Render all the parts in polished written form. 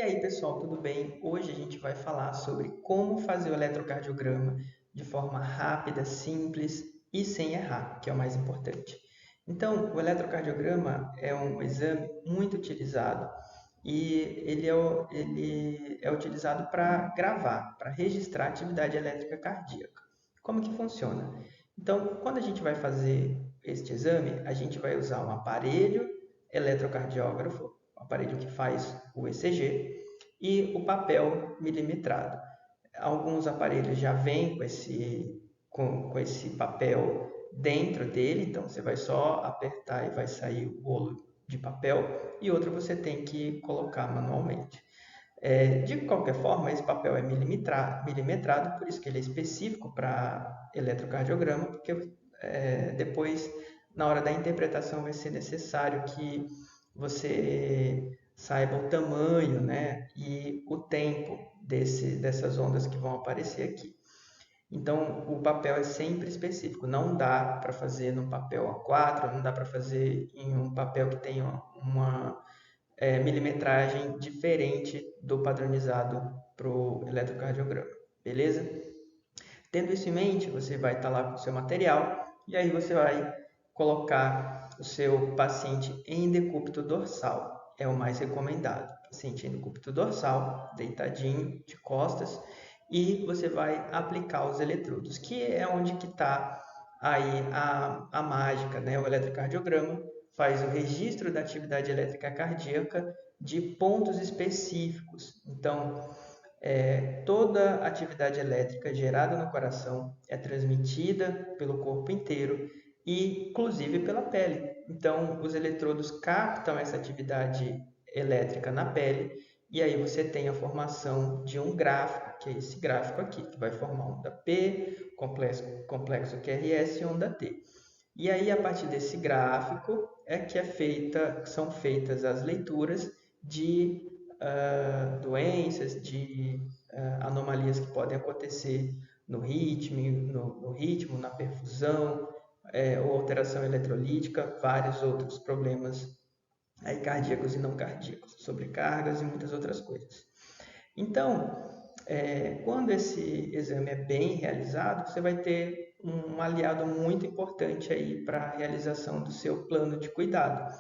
E aí, pessoal, tudo bem? Hoje a gente vai falar sobre como fazer o eletrocardiograma de forma rápida, simples e sem errar, que é o mais importante. Então, o eletrocardiograma é um exame muito utilizado e ele é utilizado para gravar, para registrar a atividade elétrica cardíaca. Como que funciona? Então, quando a gente vai fazer este exame, a gente vai usar um aparelho eletrocardiógrafo, um aparelho que faz o ECG, e o papel milimetrado. Alguns aparelhos já vêm com esse papel dentro dele, então você vai só apertar e vai sair o rolo de papel, e outro você tem que colocar manualmente. De qualquer forma, esse papel é milimetrado, por isso que ele é específico para eletrocardiograma, porque depois, na hora da interpretação, vai ser necessário que você saiba o tamanho, né, e o tempo dessas ondas que vão aparecer aqui. Então, o papel é sempre específico. Não dá para fazer no papel A4, não dá para fazer em um papel que tenha uma milimetragem diferente do padronizado para o eletrocardiograma. Beleza? Tendo isso em mente, você vai estar lá com o seu material e aí você vai colocar o seu paciente em decúbito dorsal. É o mais recomendado. Paciente em decúbito dorsal, deitadinho, de costas, e você vai aplicar os eletrodos, que é onde que está aí a mágica, né? O eletrocardiograma faz o registro da atividade elétrica cardíaca de pontos específicos. Então, toda atividade elétrica gerada no coração é transmitida pelo corpo inteiro e, inclusive, pela pele. Então, os eletrodos captam essa atividade elétrica na pele e aí você tem a formação de um gráfico, que é esse gráfico aqui, que vai formar onda P, complexo QRS e onda T. E aí, a partir desse gráfico, são feitas as leituras de doenças, de anomalias que podem acontecer no ritmo, na perfusão, ou alteração eletrolítica, vários outros problemas aí, cardíacos e não cardíacos, sobrecargas e muitas outras coisas. Então, quando esse exame é bem realizado, você vai ter um aliado muito importante aí para a realização do seu plano de cuidado.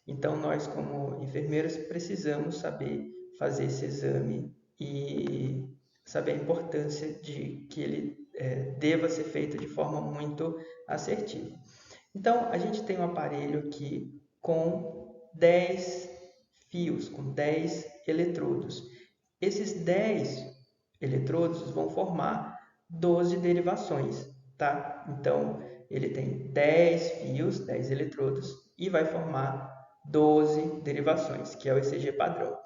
Então, nós, como enfermeiros, precisamos saber fazer esse exame e saber a importância de que ele deva ser feito de forma muito assertiva. Então, a gente tem um aparelho aqui com 10 fios, com 10 eletrodos. Esses 10 eletrodos vão formar 12 derivações, tá? Então, ele tem 10 fios, 10 eletrodos, e vai formar 12 derivações, que é o ECG padrão.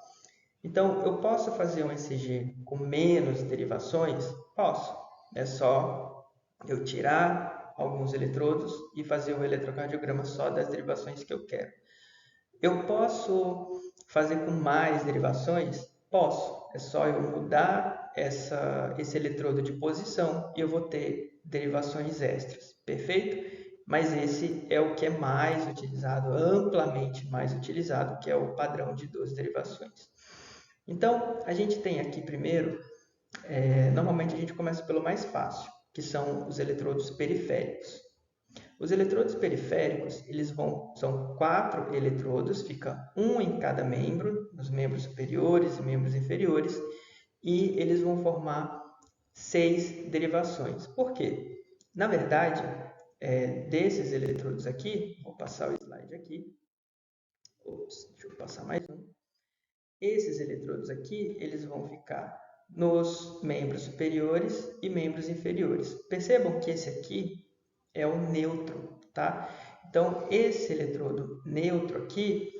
Então, eu posso fazer um ECG com menos derivações? Posso. É só eu tirar alguns eletrodos e fazer o eletrocardiograma só das derivações que eu quero. Eu posso fazer com mais derivações? Posso. É só eu mudar esse eletrodo de posição e eu vou ter derivações extras. Perfeito? Mas esse é o que é mais utilizado, amplamente mais utilizado, que é o padrão de 12 derivações. Então, a gente tem aqui primeiro, normalmente a gente começa pelo mais fácil, que são os eletrodos periféricos. Os eletrodos periféricos, são 4 eletrodos, fica um em cada membro, nos membros superiores e membros inferiores, e eles vão formar 6 derivações. Por quê? Na verdade, desses eletrodos aqui, vou passar o slide aqui, deixa eu passar mais um. Esses eletrodos aqui, eles vão ficar nos membros superiores e membros inferiores. Percebam que esse aqui é o neutro, tá? Então, esse eletrodo neutro aqui,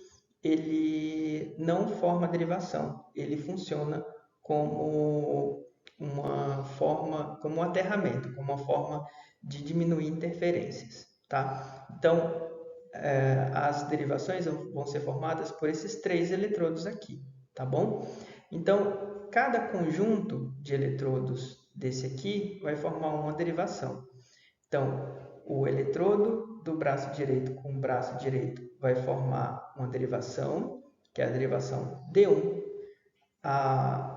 ele não forma derivação, ele funciona como como um aterramento, como uma forma de diminuir interferências, tá? Então, as derivações vão ser formadas por esses 3 eletrodos aqui, tá bom? Então, cada conjunto de eletrodos desse aqui vai formar uma derivação. Então, o eletrodo do braço direito com o braço direito vai formar uma derivação, que é a derivação D1. a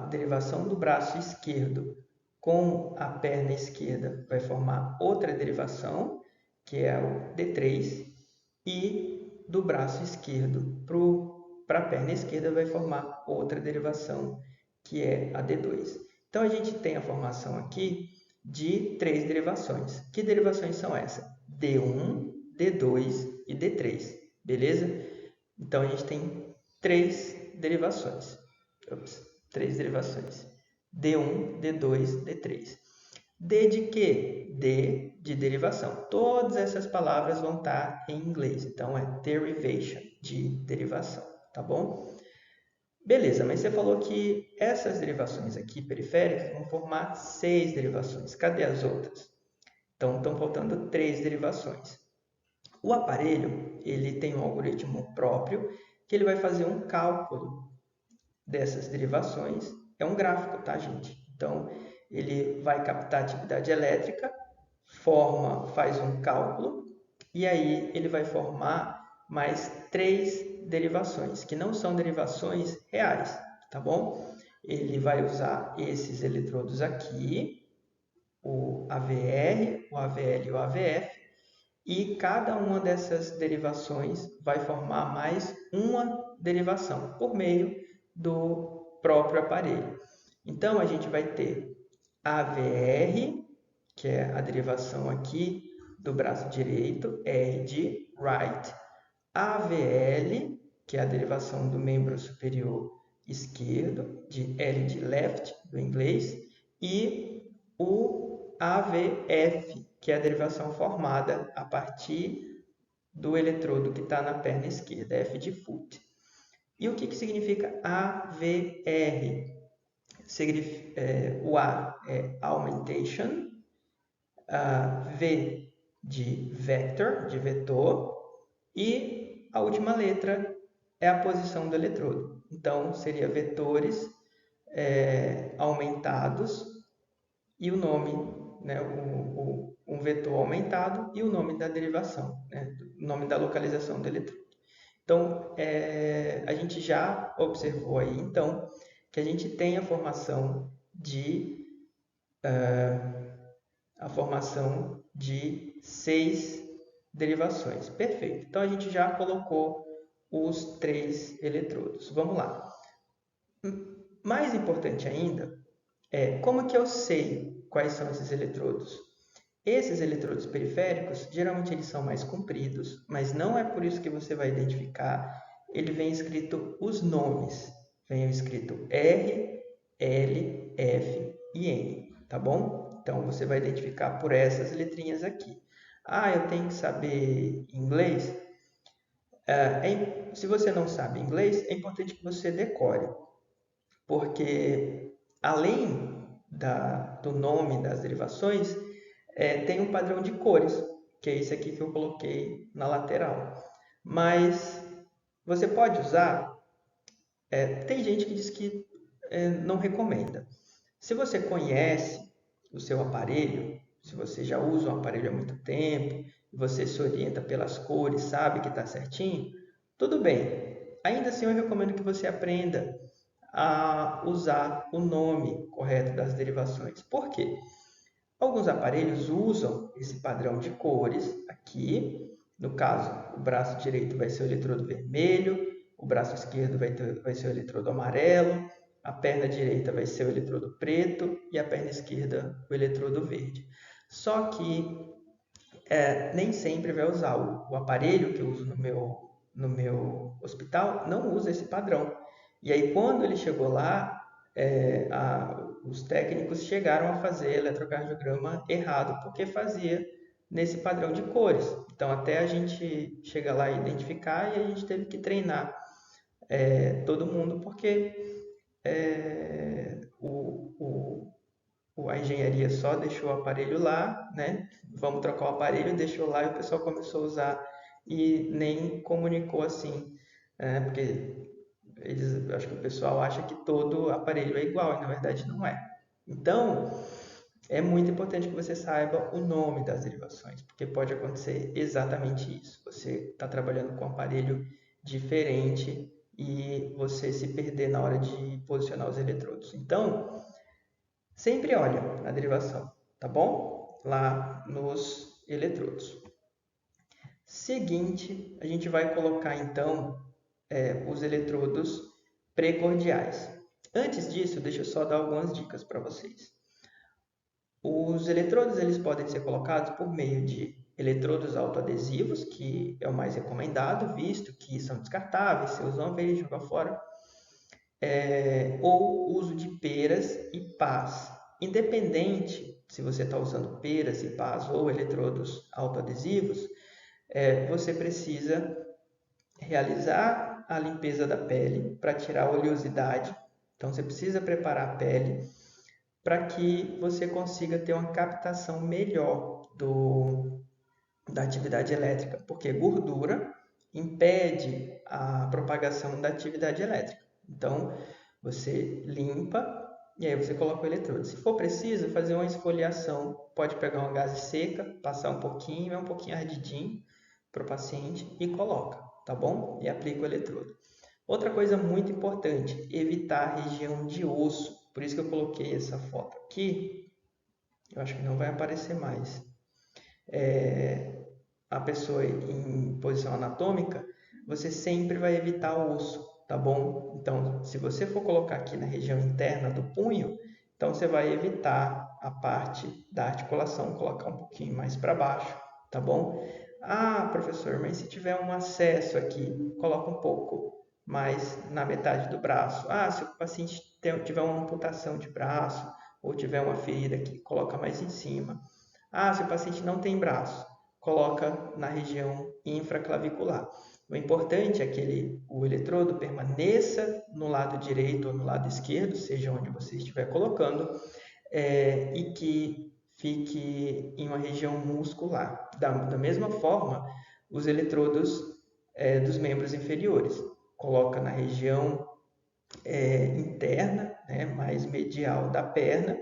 derivação do braço esquerdo com a perna esquerda vai formar outra derivação, que é o D3, e do braço esquerdo para a perna esquerda vai formar outra derivação, que é a D2. Então, a gente tem a formação aqui de 3 derivações. Que derivações são essas? D1, D2 e D3, beleza? Então, a gente tem 3 derivações. Três derivações. D1, D2, D3. D de quê? D de derivação. Todas essas palavras vão estar em inglês. Então, é derivation, de derivação, tá bom? Beleza, mas você falou que essas derivações aqui periféricas vão formar 6 derivações. Cadê as outras? Então, estão faltando 3 derivações. O aparelho, ele tem um algoritmo próprio que ele vai fazer um cálculo dessas derivações. É um gráfico, tá, gente? Então, ele vai captar a atividade elétrica, faz um cálculo, e aí ele vai formar mais 3 derivações, que não são derivações reais, tá bom? Ele vai usar esses eletrodos aqui, o AVR, o AVL e o AVF, e cada uma dessas derivações vai formar mais uma derivação por meio do próprio aparelho. Então, a gente vai ter AVR, que é a derivação aqui do braço direito, R de right, AVL, que é a derivação do membro superior esquerdo, de L de left, do inglês, e o AVF, que é a derivação formada a partir do eletrodo que está na perna esquerda, F de foot. E o que significa AVR? O A é augmentation, V de vector, de vetor, e a última letra é a posição do eletrodo. Então, seria vetores aumentados e o nome, né, um vetor aumentado e o nome da derivação, né, o nome da localização do eletrodo. Então, a gente já observou aí, então, que a gente tem a formação de 6 derivações. Perfeito. Então, a gente já colocou os 3 eletrodos. Vamos lá. Mais importante ainda é como que eu sei quais são esses eletrodos. Esses eletrodos periféricos, geralmente eles são mais compridos, mas não é por isso que você vai identificar. Ele vem escrito os nomes. Vem escrito R, L, F e N, tá bom? Então, você vai identificar por essas letrinhas aqui. Ah, eu tenho que saber inglês? Se você não sabe inglês, é importante que você decore, porque além do nome das derivações, tem um padrão de cores, que é esse aqui que eu coloquei na lateral. Mas você pode usar, tem gente que diz que não recomenda. Se você conhece o seu aparelho, se você já usa um aparelho há muito tempo, você se orienta pelas cores, sabe que está certinho, tudo bem. Ainda assim, eu recomendo que você aprenda a usar o nome correto das derivações. Por quê? Alguns aparelhos usam esse padrão de cores aqui. No caso, o braço direito vai ser o eletrodo vermelho, o braço esquerdo vai ser o eletrodo amarelo, a perna direita vai ser o eletrodo preto e a perna esquerda o eletrodo verde. Só que nem sempre vai usar. O aparelho que eu uso no meu hospital não usa esse padrão. E aí, quando ele chegou lá, os técnicos chegaram a fazer eletrocardiograma errado, porque fazia nesse padrão de cores. Então, até a gente chegar lá e identificar, e a gente teve que treinar todo mundo, porque a engenharia só deixou o aparelho lá, né? Vamos trocar o aparelho, deixou lá e o pessoal começou a usar e nem comunicou assim, porque acho que o pessoal acha que todo aparelho é igual e na verdade não é. Então, é muito importante que você saiba o nome das derivações, porque pode acontecer exatamente isso. Você está trabalhando com um aparelho diferente e você se perder na hora de posicionar os eletrodos. Então, sempre olha na derivação, tá bom? Lá nos eletrodos. Seguinte, a gente vai colocar então os eletrodos precordiais. Antes disso, deixa eu só dar algumas dicas para vocês. Os eletrodos eles podem ser colocados por meio de eletrodos autoadesivos, que é o mais recomendado, visto que são descartáveis, você usa uma vez, joga fora, ou uso de peras e pás. Independente se você está usando peras e pás ou eletrodos autoadesivos, você precisa realizar a limpeza da pele para tirar a oleosidade. Então, você precisa preparar a pele para que você consiga ter uma captação melhor da atividade elétrica, porque gordura impede a propagação da atividade elétrica. Então, você limpa e aí você coloca o eletrodo. Se for preciso, fazer uma esfoliação, pode pegar uma gaze seca, passar um pouquinho, é um pouquinho ardidinho para o paciente e coloca, tá bom? E aplica o eletrodo. Outra coisa muito importante, evitar a região de osso. Por isso que eu coloquei essa foto aqui. Eu acho que não vai aparecer mais. A pessoa em posição anatômica, você sempre vai evitar o osso, tá bom? Então, se você for colocar aqui na região interna do punho, então você vai evitar a parte da articulação, colocar um pouquinho mais para baixo, tá bom? Ah, professor, mas se tiver um acesso aqui, coloca um pouco mais na metade do braço. Ah, se o paciente tiver uma amputação de braço ou tiver uma ferida aqui, coloca mais em cima. Ah, se o paciente não tem braço, coloca na região infraclavicular. O importante é que o eletrodo permaneça no lado direito ou no lado esquerdo, seja onde você estiver colocando, e que fique em uma região muscular. Da mesma forma, os eletrodos dos membros inferiores. Coloca na região interna, né, mais medial da perna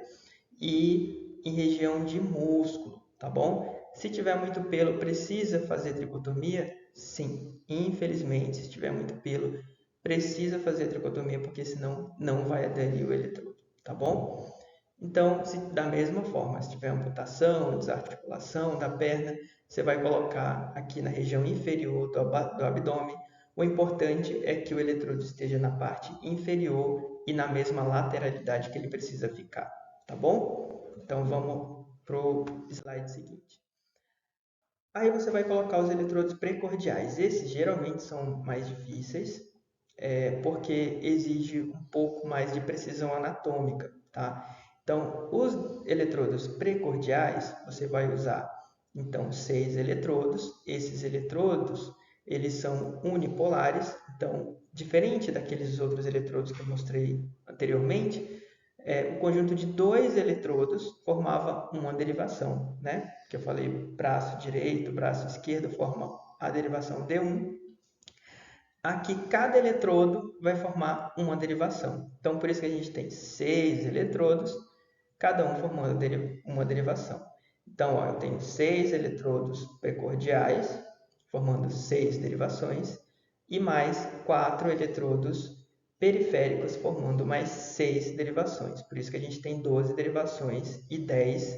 e em região de músculo, tá bom? Se tiver muito pelo, precisa fazer tricotomia? Sim, infelizmente, se tiver muito pelo, precisa fazer tricotomia, porque senão não vai aderir o eletrodo, tá bom? Então, da mesma forma, se tiver amputação, desarticulação da perna, você vai colocar aqui na região inferior do abdômen. O importante é que o eletrodo esteja na parte inferior e na mesma lateralidade que ele precisa ficar, tá bom? Então, vamos para o slide seguinte. Aí você vai colocar os eletrodos precordiais. Esses geralmente são mais difíceis, porque exige um pouco mais de precisão anatômica, tá? Então, os eletrodos precordiais, você vai usar, então, 6 eletrodos. Esses eletrodos, eles são unipolares. Então, diferente daqueles outros eletrodos que eu mostrei anteriormente, o conjunto de 2 eletrodos formava uma derivação, né? Que eu falei, braço direito, braço esquerdo forma a derivação D1. Aqui, cada eletrodo vai formar uma derivação. Então, por isso que a gente tem 6 eletrodos, cada um formando uma derivação. Então, ó, eu tenho 6 eletrodos precordiais, formando 6 derivações, e mais 4 eletrodos periféricos, formando mais 6 derivações. Por isso que a gente tem 12 derivações e 10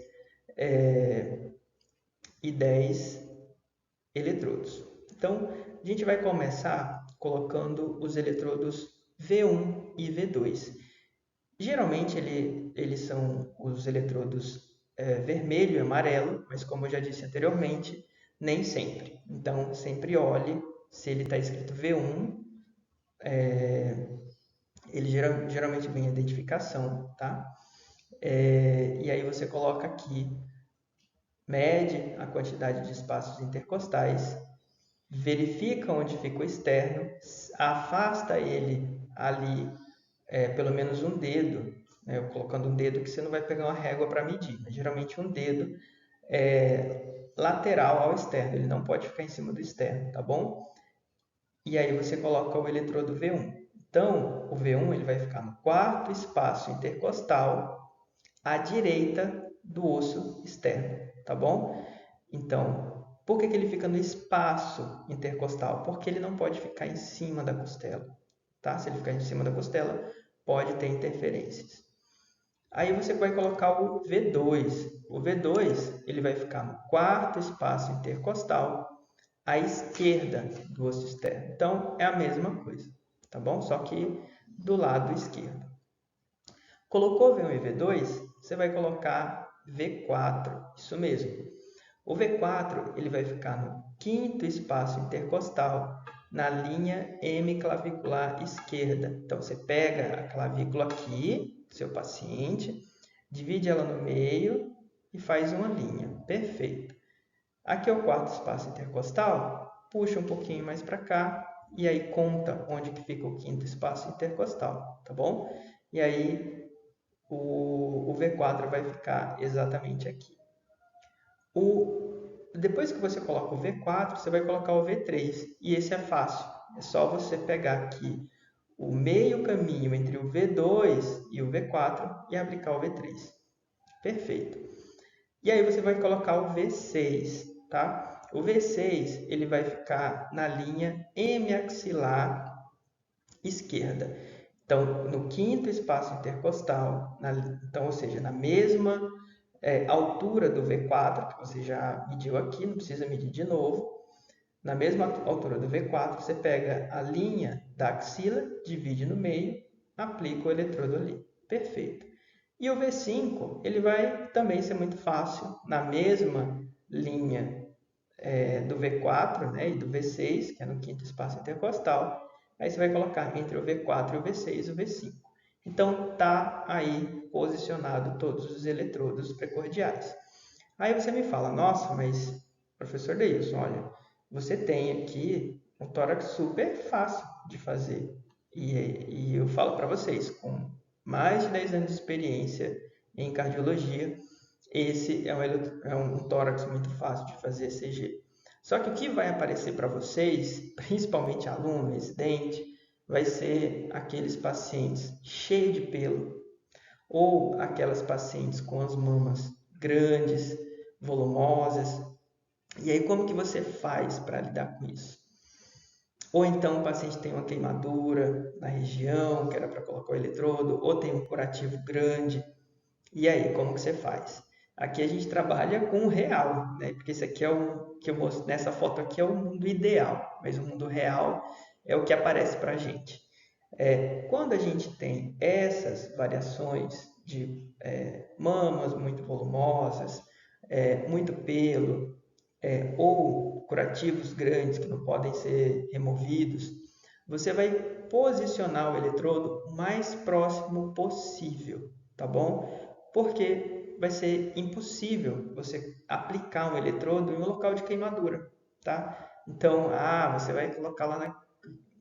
eletrodos. Então, a gente vai começar colocando os eletrodos V1 e V2. Geralmente, eles são os eletrodos vermelho e amarelo, mas como eu já disse anteriormente, nem sempre. Então, sempre olhe se ele está escrito V1, ele geralmente vem a identificação, tá? E aí você coloca aqui, mede a quantidade de espaços intercostais, verifica onde fica o externo, afasta ele ali pelo menos um dedo, né? Colocando um dedo que você não vai pegar uma régua para medir, mas geralmente um dedo lateral ao externo, ele não pode ficar em cima do externo, tá bom? E aí você coloca o eletrodo V1. Então, o V1 ele vai ficar no quarto espaço intercostal à direita do osso externo, tá bom? Então, por que ele fica no espaço intercostal? Porque ele não pode ficar em cima da costela, tá? Se ele ficar em cima da costela, pode ter interferências. Aí você vai colocar o V2. O V2 ele vai ficar no quarto espaço intercostal, à esquerda do osso externo. Então, é a mesma coisa, tá bom? Só que do lado esquerdo. Colocou V1 e V2, você vai colocar V4, isso mesmo. O V4 ele vai ficar no quinto espaço intercostal, na linha hemiclavicular esquerda. Então, você pega a clavícula aqui, do seu paciente, divide ela no meio e faz uma linha. Perfeito. Aqui é o quarto espaço intercostal, puxa um pouquinho mais para cá e aí conta onde que fica o quinto espaço intercostal, tá bom? E aí o V4 vai ficar exatamente aqui. Depois que você coloca o V4, você vai colocar o V3. E esse é fácil. É só você pegar aqui o meio caminho entre o V2 e o V4 e aplicar o V3. Perfeito. E aí você vai colocar o V6, tá? O V6 ele vai ficar na linha hemiaxilar esquerda. Então, no quinto espaço intercostal, então, ou seja, na mesma altura do V4, que você já mediu aqui, não precisa medir de novo. Na mesma altura do V4, você pega a linha da axila, divide no meio, aplica o eletrodo ali. Perfeito. E o V5, ele vai também ser muito fácil, na mesma linha do V4, né, e do V6, que é no quinto espaço intercostal. Aí você vai colocar entre o V4 e o V6 o V5. Então, está aí posicionado todos os eletrodos precordiais. Aí você me fala, nossa, mas professor Deilson, olha, você tem aqui um tórax super fácil de fazer. E eu falo para vocês, com mais de 10 anos de experiência em cardiologia, esse é um tórax muito fácil de fazer ECG. Só que o que vai aparecer para vocês, principalmente aluno, residente, vai ser aqueles pacientes cheios de pelo ou aquelas pacientes com as mamas grandes, volumosas. E aí como que você faz para lidar com isso? Ou então o paciente tem uma queimadura na região, que era para colocar o eletrodo, ou tem um curativo grande. E aí, como que você faz? Aqui a gente trabalha com o real, né? Porque esse aqui é o que eu mostro nessa foto aqui é o mundo ideal, mas o mundo real é o que aparece para a gente. Quando a gente tem essas variações de mamas muito volumosas, muito pelo, ou curativos grandes que não podem ser removidos, você vai posicionar o eletrodo o mais próximo possível, tá bom? Porque vai ser impossível você aplicar um eletrodo em um local de queimadura, tá? Então, você vai colocar lá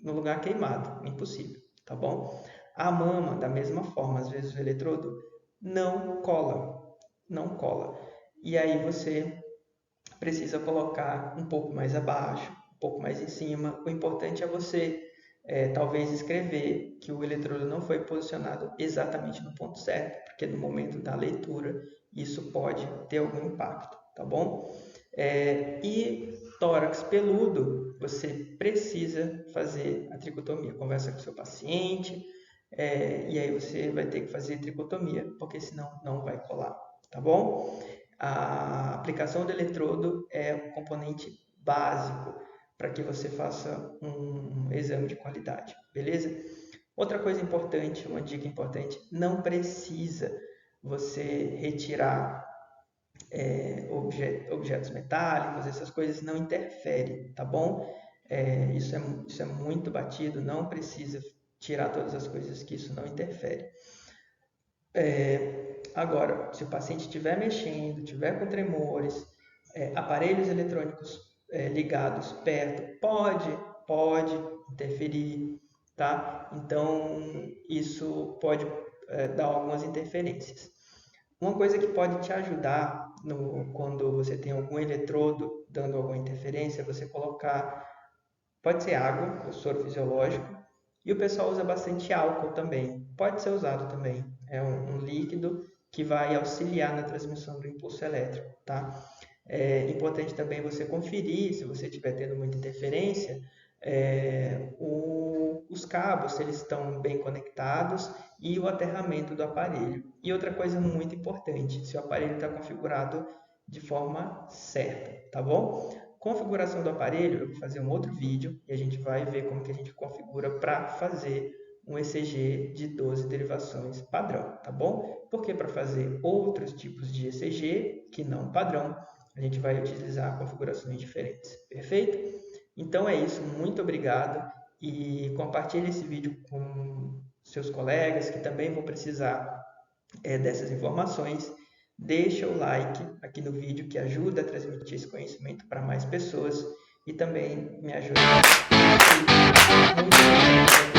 no lugar queimado, impossível, tá bom? A mama, da mesma forma, às vezes o eletrodo não cola, não cola. E aí você precisa colocar um pouco mais abaixo, um pouco mais em cima. O importante é você talvez escrever que o eletrodo não foi posicionado exatamente no ponto certo, porque no momento da leitura isso pode ter algum impacto, tá bom? E tórax peludo, você precisa fazer a tricotomia. Conversa com o seu paciente, e aí você vai ter que fazer tricotomia, porque senão não vai colar, tá bom? A aplicação do eletrodo é um componente básico para que você faça um exame de qualidade, beleza? Outra coisa importante, uma dica importante, não precisa você retirar objetos metálicos, essas coisas não interferem, tá bom? Isso é muito batido, não precisa tirar todas as coisas que isso não interfere. Agora, se o paciente estiver mexendo, estiver com tremores, aparelhos eletrônicos ligados perto, pode interferir, tá? Então, isso pode dar algumas interferências. Uma coisa que pode te ajudar quando você tem algum eletrodo dando alguma interferência, é você colocar, pode ser água, ou soro fisiológico, e o pessoal usa bastante álcool também. Pode ser usado também. É um líquido que vai auxiliar na transmissão do impulso elétrico, tá? É importante também você conferir, se você estiver tendo muita interferência, os cabos, se eles estão bem conectados e o aterramento do aparelho. E outra coisa muito importante, se o aparelho está configurado de forma certa, tá bom? Configuração do aparelho, eu vou fazer um outro vídeo e a gente vai ver como que a gente configura para fazer um ECG de 12 derivações padrão, tá bom? Porque para fazer outros tipos de ECG, que não padrão, a gente vai utilizar configurações diferentes, perfeito? Então é isso, muito obrigado e compartilhe esse vídeo com seus colegas que também vão precisar dessas informações. Deixa o like aqui no vídeo que ajuda a transmitir esse conhecimento para mais pessoas e também me ajuda muito.